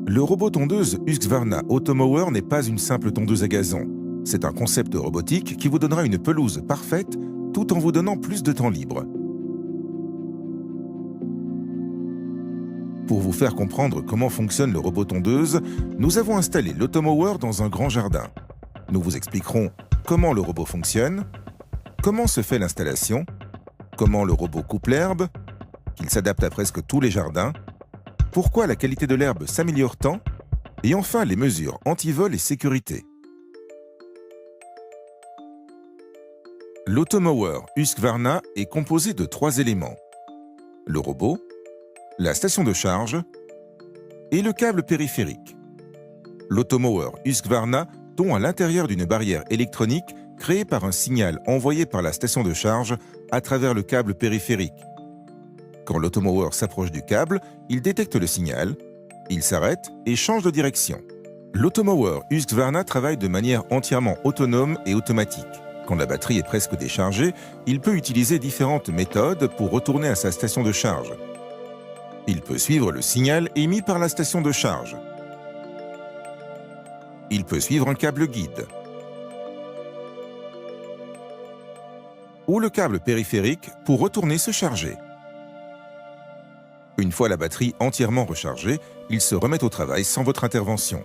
Le robot tondeuse Husqvarna Automower n'est pas une simple tondeuse à gazon. C'est un concept robotique qui vous donnera une pelouse parfaite tout en vous donnant plus de temps libre. Pour vous faire comprendre comment fonctionne le robot tondeuse, nous avons installé l'Automower dans un grand jardin. Nous vous expliquerons comment le robot fonctionne, comment se fait l'installation, comment le robot coupe l'herbe, qu'il s'adapte à presque tous les jardins, pourquoi la qualité de l'herbe s'améliore tant, et enfin les mesures anti-vol et sécurité. L'Automower Husqvarna est composé de 3 éléments: le robot, la station de charge et le câble périphérique. L'Automower Husqvarna tombe à l'intérieur d'une barrière électronique créée par un signal envoyé par la station de charge à travers le câble périphérique. Quand l'Automower s'approche du câble, il détecte le signal, il s'arrête et change de direction. L'Automower Husqvarna travaille de manière entièrement autonome et automatique. Quand la batterie est presque déchargée, il peut utiliser différentes méthodes pour retourner à sa station de charge. Il peut suivre le signal émis par la station de charge. Il peut suivre un câble guide ou le câble périphérique pour retourner se charger. Une fois la batterie entièrement rechargée, il se remet au travail sans votre intervention.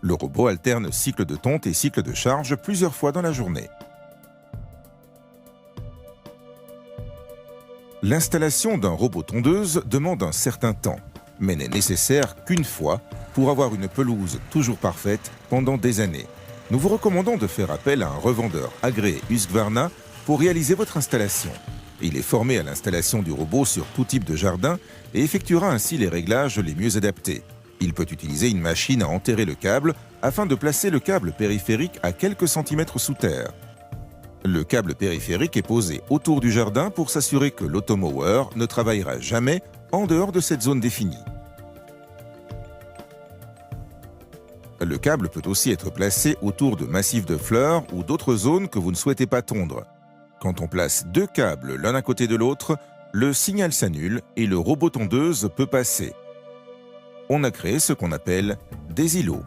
Le robot alterne cycle de tonte et cycle de charge plusieurs fois dans la journée. L'installation d'un robot tondeuse demande un certain temps, mais n'est nécessaire qu'une fois pour avoir une pelouse toujours parfaite pendant des années. Nous vous recommandons de faire appel à un revendeur agréé Husqvarna pour réaliser votre installation. Il est formé à l'installation du robot sur tout type de jardin et effectuera ainsi les réglages les mieux adaptés. Il peut utiliser une machine à enterrer le câble afin de placer le câble périphérique à quelques centimètres sous terre. Le câble périphérique est posé autour du jardin pour s'assurer que l'Automower ne travaillera jamais en dehors de cette zone définie. Le câble peut aussi être placé autour de massifs de fleurs ou d'autres zones que vous ne souhaitez pas tondre. Quand on place 2 câbles l'un à côté de l'autre, le signal s'annule et le robot tondeuse peut passer. On a créé ce qu'on appelle des îlots.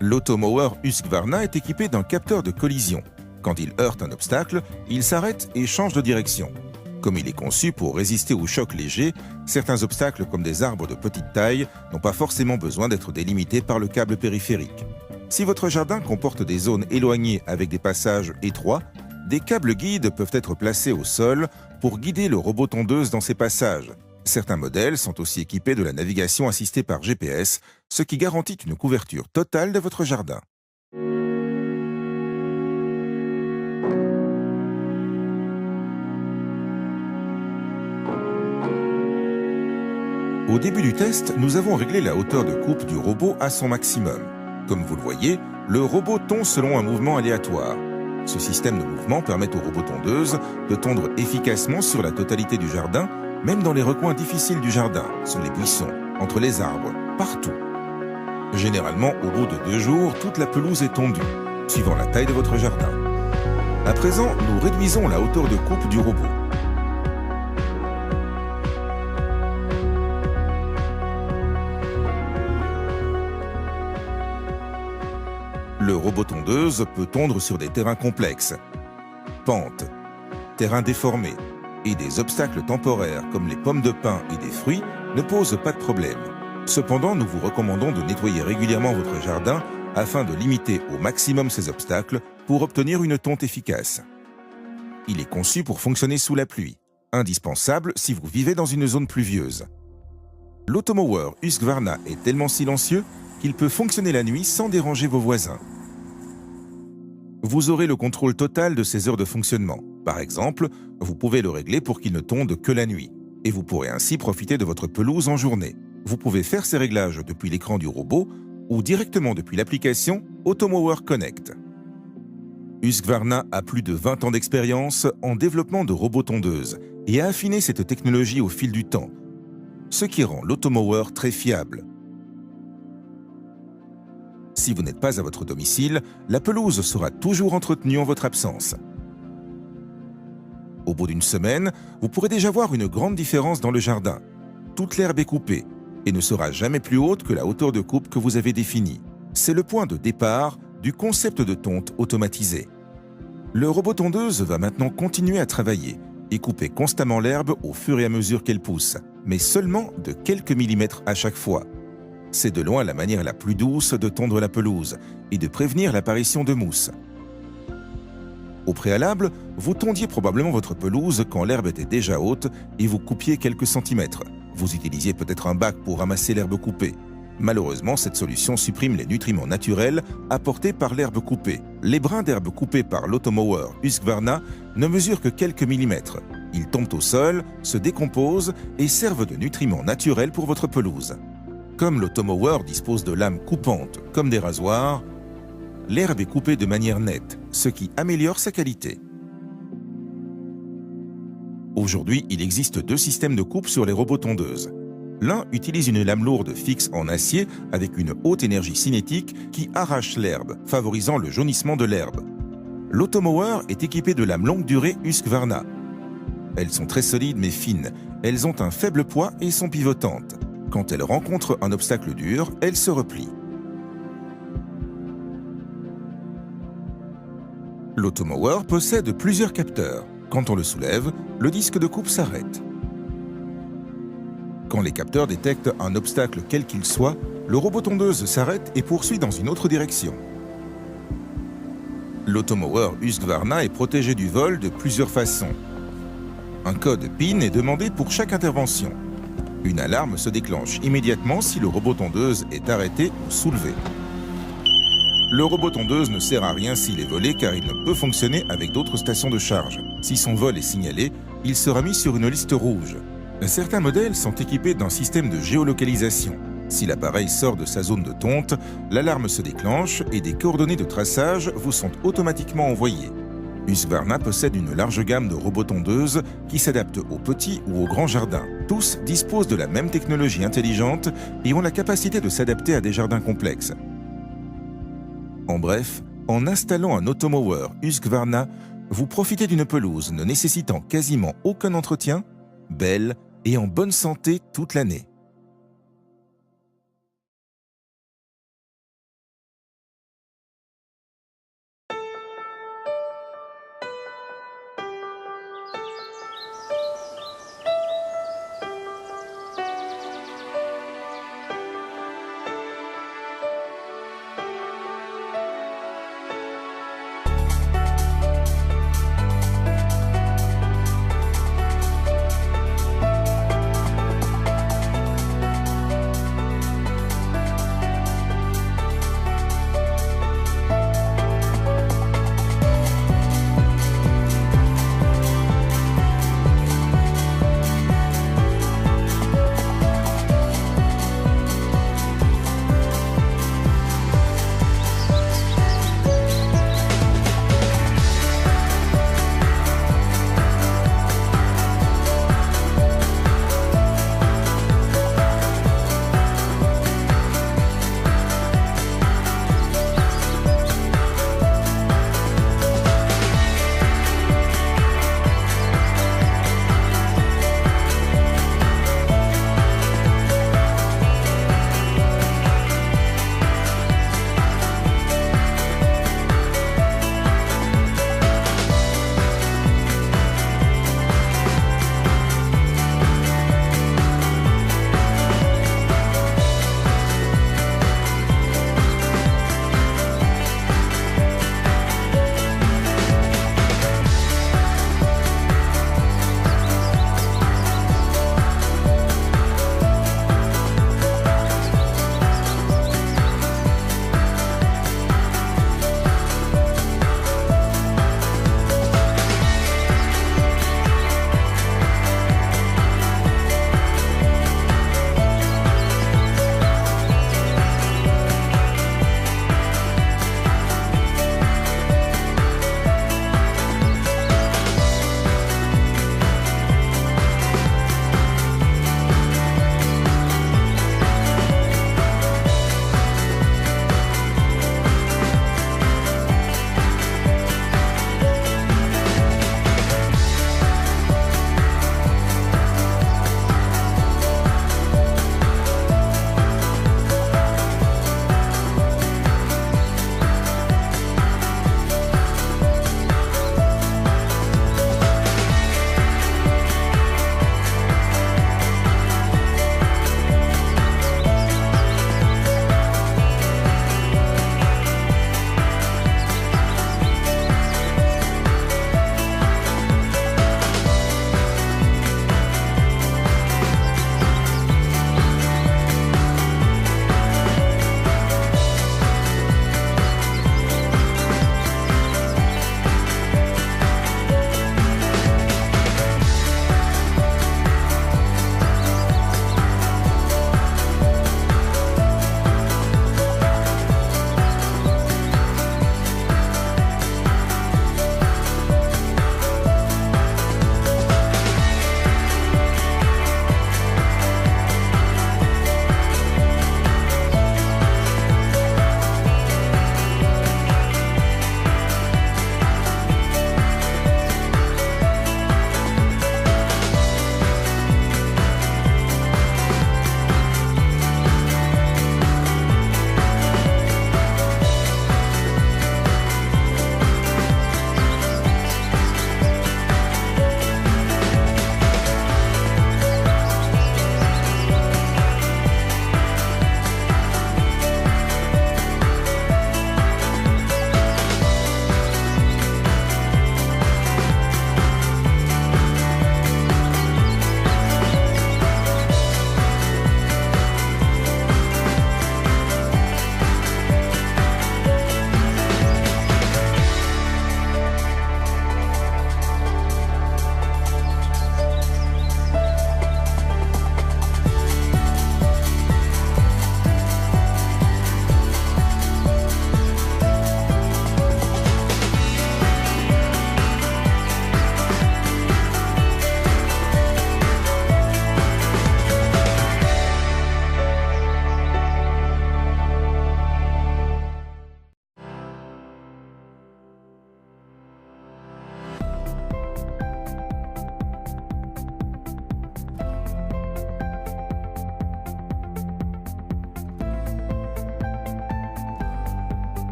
L'Automower Husqvarna est équipé d'un capteur de collision. Quand il heurte un obstacle, il s'arrête et change de direction. Comme il est conçu pour résister aux chocs légers, certains obstacles comme des arbres de petite taille n'ont pas forcément besoin d'être délimités par le câble périphérique. Si votre jardin comporte des zones éloignées avec des passages étroits, des câbles guides peuvent être placés au sol pour guider le robot tondeuse dans ces passages. Certains modèles sont aussi équipés de la navigation assistée par GPS, ce qui garantit une couverture totale de votre jardin. Au début du test, nous avons réglé la hauteur de coupe du robot à son maximum. Comme vous le voyez, le robot tond selon un mouvement aléatoire. Ce système de mouvement permet au robot tondeuse de tondre efficacement sur la totalité du jardin, même dans les recoins difficiles du jardin, sous les buissons, entre les arbres, partout. Généralement, au bout de 2 jours, toute la pelouse est tondue, suivant la taille de votre jardin. À présent, nous réduisons la hauteur de coupe du robot. Le robot tondeuse peut tondre sur des terrains complexes, pentes, terrains déformés et des obstacles temporaires comme les pommes de pin et des fruits ne posent pas de problème. Cependant, nous vous recommandons de nettoyer régulièrement votre jardin afin de limiter au maximum ces obstacles pour obtenir une tonte efficace. Il est conçu pour fonctionner sous la pluie, indispensable si vous vivez dans une zone pluvieuse. L'Automower Husqvarna est tellement silencieux qu'il peut fonctionner la nuit sans déranger vos voisins. Vous aurez le contrôle total de ses heures de fonctionnement. Par exemple, vous pouvez le régler pour qu'il ne tonde que la nuit, et vous pourrez ainsi profiter de votre pelouse en journée. Vous pouvez faire ces réglages depuis l'écran du robot ou directement depuis l'application Automower Connect. Husqvarna a plus de 20 ans d'expérience en développement de robots tondeuses et a affiné cette technologie au fil du temps, ce qui rend l'Automower très fiable. Si vous n'êtes pas à votre domicile, la pelouse sera toujours entretenue en votre absence. Au bout d'une semaine, vous pourrez déjà voir une grande différence dans le jardin. Toute l'herbe est coupée, et ne sera jamais plus haute que la hauteur de coupe que vous avez définie. C'est le point de départ du concept de tonte automatisé. Le robot tondeuse va maintenant continuer à travailler et couper constamment l'herbe au fur et à mesure qu'elle pousse, mais seulement de quelques millimètres à chaque fois. C'est de loin la manière la plus douce de tondre la pelouse et de prévenir l'apparition de mousse. Au préalable, vous tondiez probablement votre pelouse quand l'herbe était déjà haute et vous coupiez quelques centimètres. Vous utilisiez peut-être un bac pour ramasser l'herbe coupée. Malheureusement, cette solution supprime les nutriments naturels apportés par l'herbe coupée. Les brins d'herbe coupés par l'automower Husqvarna ne mesurent que quelques millimètres. Ils tombent au sol, se décomposent et servent de nutriments naturels pour votre pelouse. Comme l'automower dispose de lames coupantes comme des rasoirs, l'herbe est coupée de manière nette, ce qui améliore sa qualité. Aujourd'hui, il existe 2 systèmes de coupe sur les robots tondeuses. L'un utilise une lame lourde fixe en acier avec une haute énergie cinétique qui arrache l'herbe, favorisant le jaunissement de l'herbe. L'automower est équipé de lames longue durée Husqvarna. Elles sont très solides mais fines, elles ont un faible poids et sont pivotantes. Quand elles rencontrent un obstacle dur, elles se replient. L'automower possède plusieurs capteurs. Quand on le soulève, le disque de coupe s'arrête. Quand les capteurs détectent un obstacle quel qu'il soit, le robot tondeuse s'arrête et poursuit dans une autre direction. L'automower Husqvarna est protégé du vol de plusieurs façons. Un code PIN est demandé pour chaque intervention. Une alarme se déclenche immédiatement si le robot tondeuse est arrêté ou soulevé. Le robot tondeuse ne sert à rien s'il est volé car il ne peut fonctionner avec d'autres stations de charge. Si son vol est signalé, il sera mis sur une liste rouge. Certains modèles sont équipés d'un système de géolocalisation. Si l'appareil sort de sa zone de tonte, l'alarme se déclenche et des coordonnées de traçage vous sont automatiquement envoyées. Husqvarna possède une large gamme de robots tondeuses qui s'adaptent aux petits ou aux grands jardins. Tous disposent de la même technologie intelligente et ont la capacité de s'adapter à des jardins complexes. En bref, en installant un automower Husqvarna, vous profitez d'une pelouse ne nécessitant quasiment aucun entretien, belle et en bonne santé toute l'année.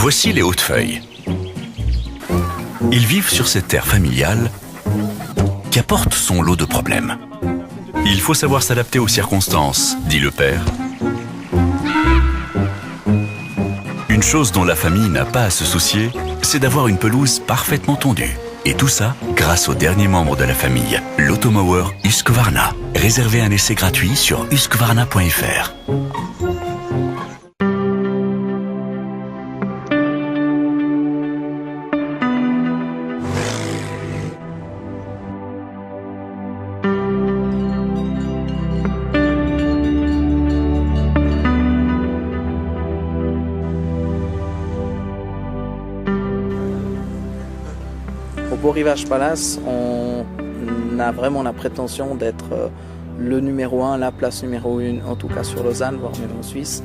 Voici les Hautefeuilles. Ils vivent sur cette terre familiale qui apporte son lot de problèmes. Il faut savoir s'adapter aux circonstances, dit le père. Une chose dont la famille n'a pas à se soucier, c'est d'avoir une pelouse parfaitement tondue. Et tout ça grâce au dernier membre de la famille, l'automower Husqvarna. Réservez un essai gratuit sur husqvarna.fr. Au Beau Rivage Palace, on a vraiment la prétention d'être le numéro 1, la place numéro 1, en tout cas sur Lausanne, voire même en Suisse.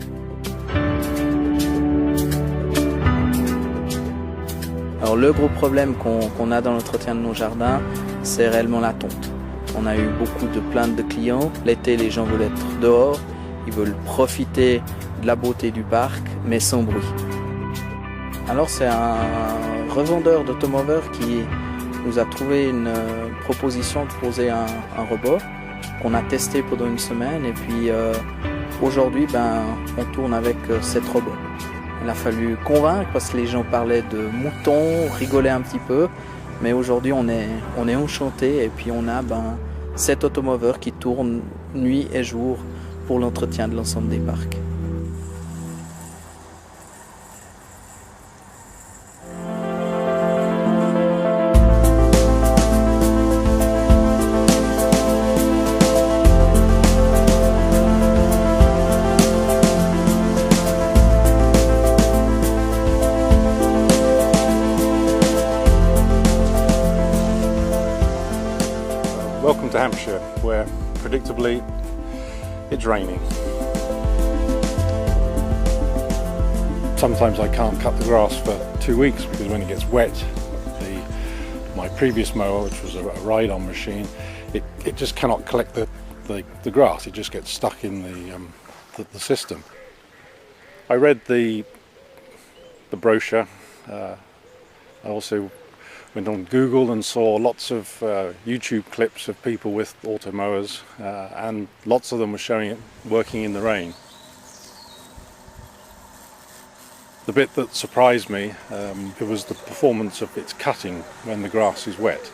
Alors le gros problème qu'on a dans l'entretien de nos jardins, c'est réellement la tonte. On a eu beaucoup de plaintes de clients. L'été, les gens veulent être dehors, ils veulent profiter de la beauté du parc, mais sans bruit. Alors c'est un revendeur d'automobeurs qui nous a trouvé une proposition de poser un robot qu'on a testé pendant une semaine et puis aujourd'hui on tourne avec 7 robots. Il a fallu convaincre parce que les gens parlaient de moutons, rigolaient un petit peu, mais aujourd'hui on est enchantés et puis on a 7 automoveurs qui tournent nuit et jour pour l'entretien de l'ensemble des parcs. Welcome to Hampshire, where predictably it's raining. Sometimes I can't cut the grass for 2 weeks because when it gets wet, my previous mower, which was a ride-on machine, it just cannot collect the grass. It just gets stuck in the system. I read the brochure. I also went on Google and saw lots of YouTube clips of people with automowers and lots of them were showing it working in the rain. The bit that surprised me it was the performance of its cutting when the grass is wet,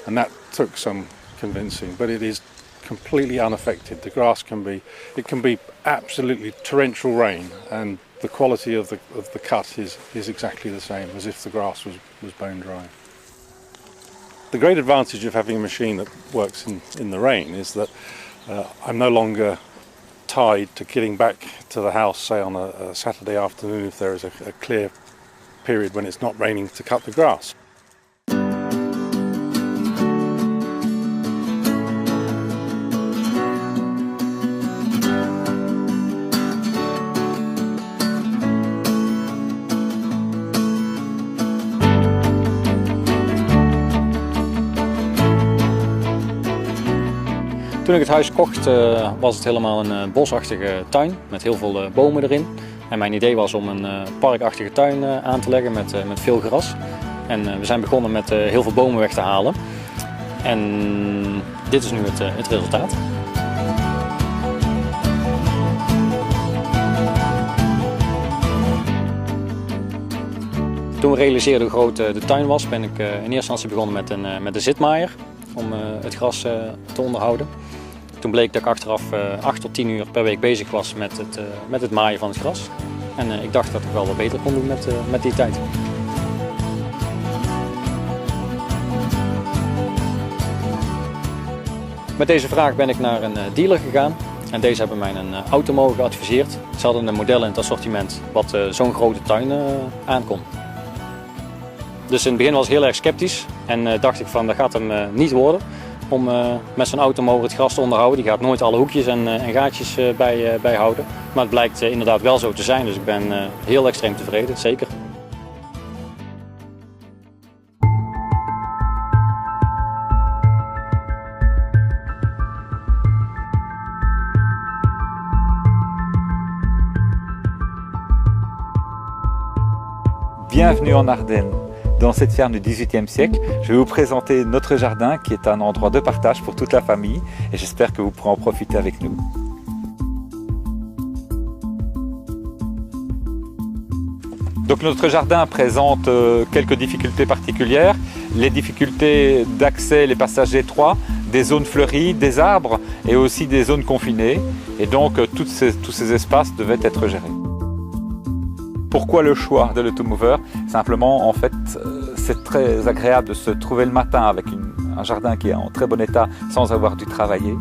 and that took some convincing, but it is completely unaffected. The grass can be absolutely torrential rain and the quality of the cut is exactly the same as if the grass was bone dry. The great advantage of having a machine that works in the rain is that I'm no longer tied to getting back to the house, say on a Saturday afternoon if there is a clear period when it's not raining to cut the grass. Toen ik het huis kocht was het helemaal een bosachtige tuin met heel veel bomen erin. En mijn idee was om een parkachtige tuin aan te leggen met veel gras. En we zijn begonnen met heel veel bomen weg te halen. En dit is nu het resultaat. Toen we realiseerden hoe groot de tuin was, ben ik in eerste instantie begonnen met een zitmaaier om het gras te onderhouden. Toen bleek dat ik achteraf 8 tot 10 uur per week bezig was met het maaien van het gras. En ik dacht dat ik wel wat beter kon doen met die tijd. Met deze vraag ben ik naar een dealer gegaan. En deze hebben mij een automower geadviseerd. Ze hadden een model in het assortiment wat zo'n grote tuin aankon. Dus in het begin was ik heel erg sceptisch en dacht ik van dat gaat hem niet worden om met zo'n automower het gras te onderhouden. Die gaat nooit alle hoekjes en gaatjes bijhouden. Maar het blijkt inderdaad wel zo te zijn, dus ik ben heel extreem tevreden, zeker. Bienvenue en Ardennes. Dans cette ferme du XVIIIe siècle, je vais vous présenter notre jardin qui est un endroit de partage pour toute la famille et j'espère que vous pourrez en profiter avec nous. Donc notre jardin présente quelques difficultés particulières, les difficultés d'accès, les passages étroits, des zones fleuries, des arbres et aussi des zones confinées. Et donc tous ces espaces devaient être gérés. Pourquoi le choix de l'automover? Simplement, en fait, c'est très agréable de se trouver le matin avec un jardin qui est en très bon état sans avoir dû travailler.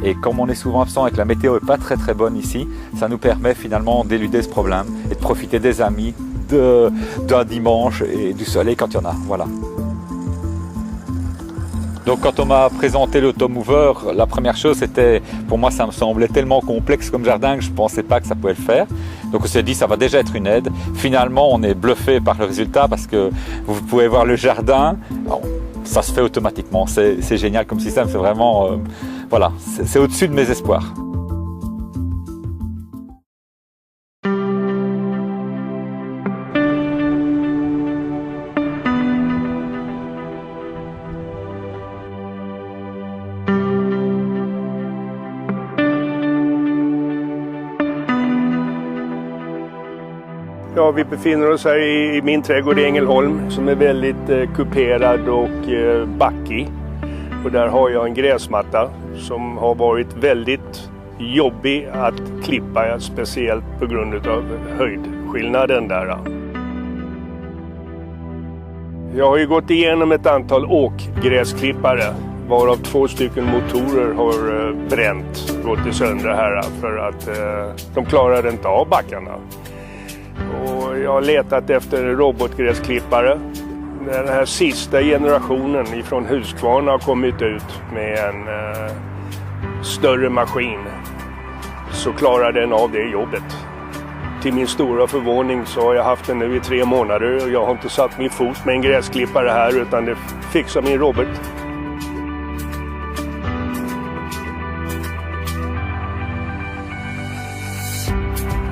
Et comme on est souvent absent et que la météo n'est pas très bonne ici, ça nous permet finalement d'éluder ce problème et de profiter des amis, d'un dimanche et du soleil quand il y en a. Voilà. Donc quand on m'a présenté l'automover, la première chose c'était, pour moi ça me semblait tellement complexe comme jardin que je ne pensais pas que ça pouvait le faire. Donc on s'est dit ça va déjà être une aide. Finalement on est bluffé par le résultat parce que vous pouvez voir le jardin, bon, ça se fait automatiquement. C'est génial comme système, c'est vraiment, voilà, c'est au-dessus de mes espoirs. Ja, vi befinner oss här i min trädgård i Ängelholm som är väldigt kuperad och backig. Och där har jag en gräsmatta som har varit väldigt jobbig att klippa, speciellt på grund av höjdskillnaden där. Jag har ju gått igenom ett antal åkgräsklippare varav 2 stycken motorer har bränt, gått sönder här för att de klarar inte av backarna. Och jag har letat efter robotgräsklippare. Den här sista generationen ifrån Husqvarna har kommit ut med en större maskin. Så klarar den av det jobbet. Till min stora förvåning så har jag haft den nu i 3 månader och jag har inte satt min fot med en gräsklippare här utan det fixar min robot.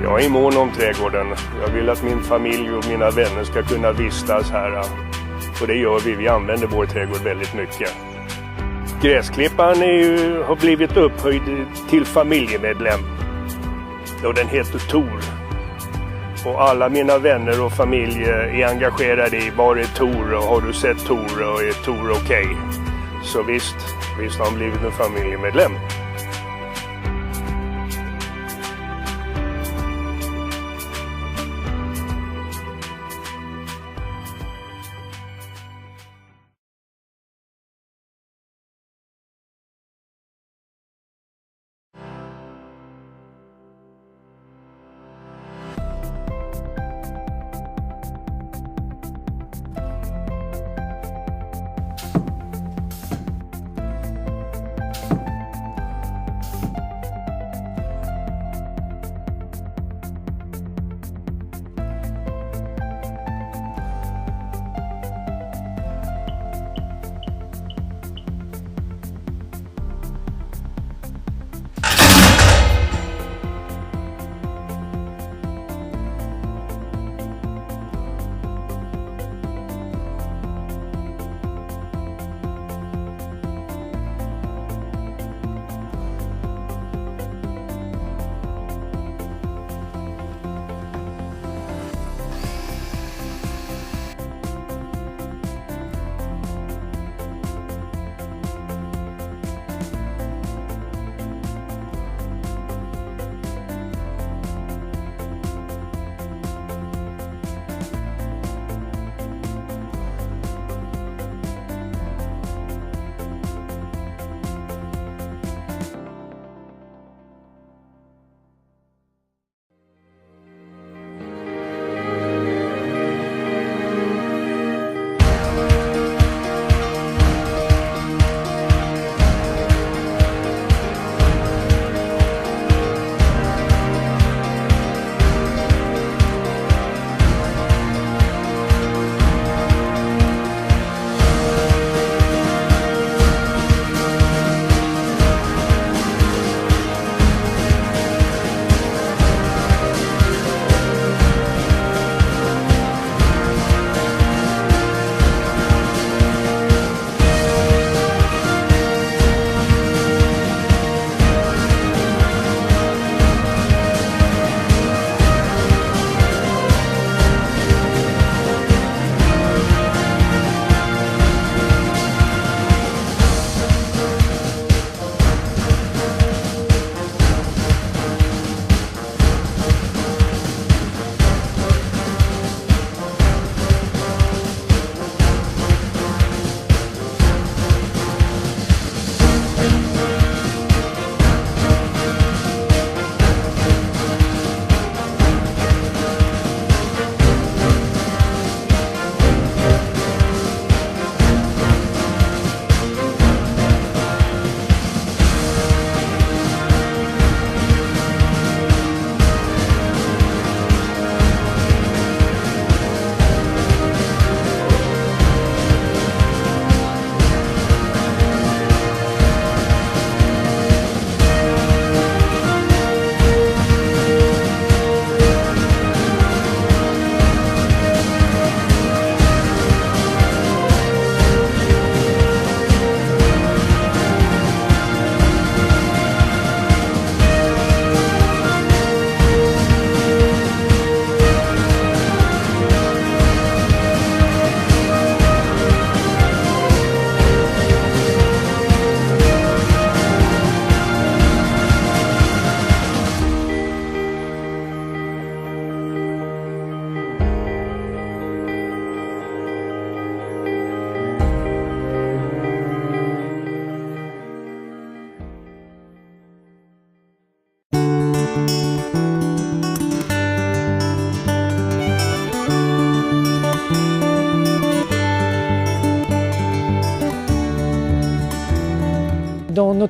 Jag är mån om trädgården. Jag vill att min familj och mina vänner ska kunna vistas här. Och det gör vi. Vi använder vår trädgård väldigt mycket. Gräsklipparen har blivit upphöjd till familjemedlem. Och den heter Tor. Och alla mina vänner och familj är engagerade i var är Tor och har du sett Tor och är Tor okej? Så visst har han blivit en familjemedlem.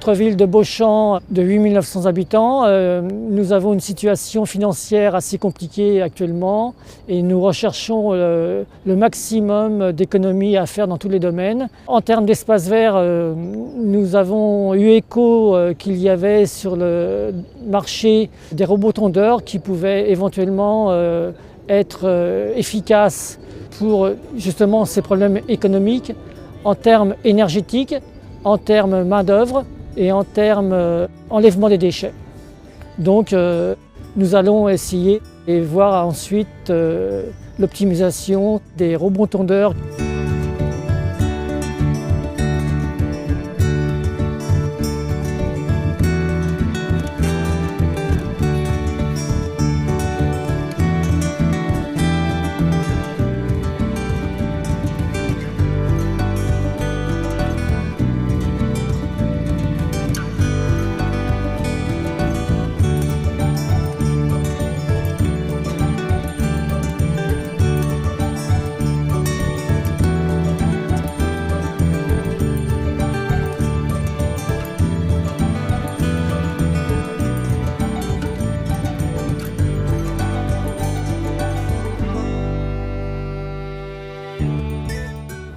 notre ville de Beauchamp de 8 900 habitants, nous avons une situation financière assez compliquée actuellement et nous recherchons le maximum d'économies à faire dans tous les domaines. En termes d'espace vert, nous avons eu écho qu'il y avait sur le marché des robots tondeurs qui pouvaient éventuellement être efficaces pour justement ces problèmes économiques en termes énergétiques, en termes main-d'œuvre et en termes enlèvement des déchets. Donc nous allons essayer et voir ensuite l'optimisation des robots tondeurs.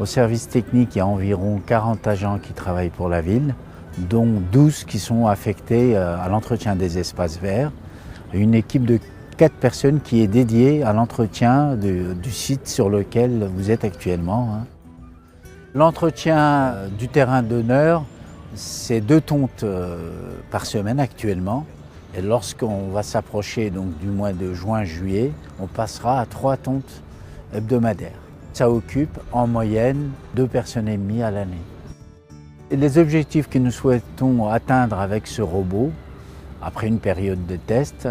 Au service technique, il y a environ 40 agents qui travaillent pour la ville, dont 12 qui sont affectés à l'entretien des espaces verts. Une équipe de 4 personnes qui est dédiée à l'entretien du site sur lequel vous êtes actuellement. L'entretien du terrain d'honneur, c'est 2 tontes par semaine actuellement. Et lorsqu'on va s'approcher donc du mois de juin-juillet, on passera à 3 tontes hebdomadaires. Ça occupe en moyenne 2 personnes et demie à l'année. Les objectifs que nous souhaitons atteindre avec ce robot, après une période de test,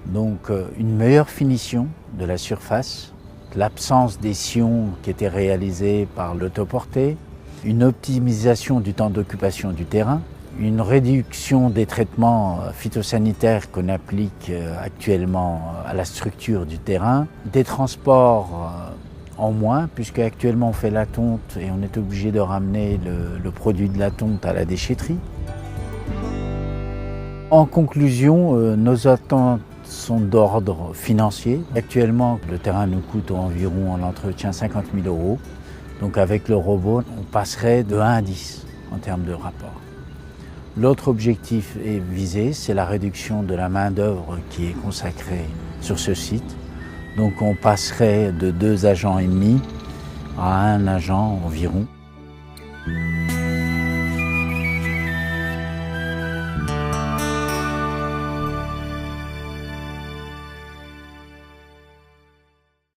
donc une meilleure finition de la surface, l'absence des sillons qui étaient réalisés par l'autoporté, une optimisation du temps d'occupation du terrain, une réduction des traitements phytosanitaires qu'on applique actuellement à la structure du terrain, des transports en moins, puisque actuellement on fait la tonte et on est obligé de ramener le produit de la tonte à la déchetterie. En conclusion, nos attentes sont d'ordre financier. Actuellement, le terrain nous coûte environ en entretien 50 000 €. Donc avec le robot, on passerait de 1 à 10 en termes de rapport. L'autre objectif est visé, c'est la réduction de la main-d'œuvre qui est consacrée sur ce site. Donc on passerait de 2 agents et demi à 1 agent environ.